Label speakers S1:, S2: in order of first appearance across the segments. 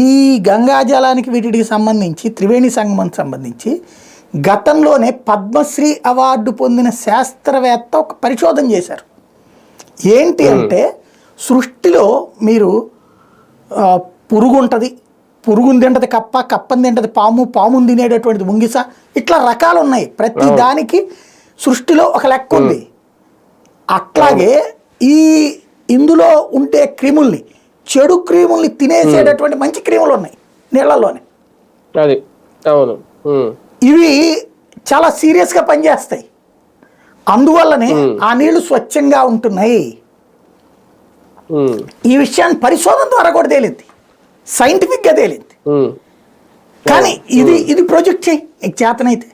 S1: ఈ గంగాజలానికి వీటికి సంబంధించి త్రివేణి సంగమానికి సంబంధించి గతంలోనే పద్మశ్రీ అవార్డు పొందిన శాస్త్రవేత్త ఒక పరిశోధన చేశారు. ఏంటి అంటే సృష్టిలో మీరు పురుగు ఉంటుంది, పురుగుని తింటది కప్ప, కప్పని తింటది పాము, పాముని తినేటటువంటిది ముంగిస, ఇట్లా రకాలు ఉన్నాయి. ప్రతి దానికి సృష్టిలో ఒక లెక్క ఉంది. అట్లాగే ఈ ఇందులో ఉండే క్రిముల్ని, చెడు క్రిముల్ని తినేసేటటువంటి మంచి క్రిములు ఉన్నాయి నీళ్ళలోనే. ఇవి చాలా సీరియస్గా పనిచేస్తాయి. అందువల్లనే ఆ నీళ్లు స్వచ్ఛంగా ఉంటున్నాయి. ఈ విషయాన్ని పరిశోధన ద్వారా కూడా తేలింది, సైంటిఫిక్గా తేలింది. కానీ ఇది ప్రొజెక్ట్ చేయి నీకు చేతనైతే.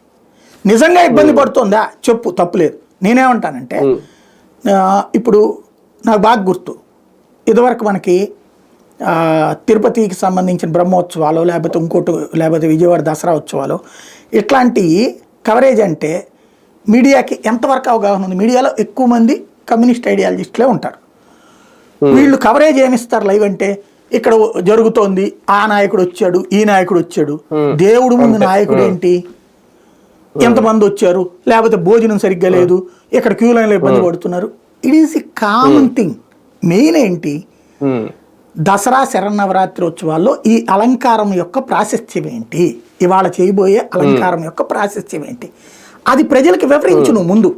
S1: నిజంగా ఇబ్బంది పడుతుందా చెప్పు, తప్పులేదు. నేనేమంటానంటే ఇప్పుడు నాకు బాగా గుర్తు, ఇదివరకు మనకి తిరుపతికి సంబంధించిన బ్రహ్మోత్సవాలు లేకపోతే ఇంకోటి లేకపోతే విజయవాడ దసరా ఉత్సవాలు ఇట్లాంటి కవరేజ్ అంటే మీడియాకి ఎంతవరకు అవగాహన ఉంది? మీడియాలో ఎక్కువ మంది కమ్యూనిస్ట్ ఐడియాలజిస్టులే ఉంటారు. వీళ్ళు కవరేజ్ ఏమిస్తారు లైవ్ అంటే, ఇక్కడ జరుగుతోంది, ఆ నాయకుడు వచ్చాడు, ఈ నాయకుడు వచ్చాడు, దేవుడు ముందు నాయకుడు ఏంటి, ఎంతమంది వచ్చారు, లేకపోతే భోజనం సరిగ్గా లేదు, ఇక్కడ క్యూ లైన్లో ఇబ్బంది పడుతున్నారు. It is a common thing. Main ఏంటి, దసరా శరన్నవరాత్రి ఉత్సవాల్లో ఈ అలంకారం యొక్క ప్రాశస్త్యం ఏంటి, ఇవాళ చేయబోయే అలంకారం యొక్క ప్రాశస్త్యం ఏంటి, అది ప్రజలకు వివరించు నువ్వు ముందు.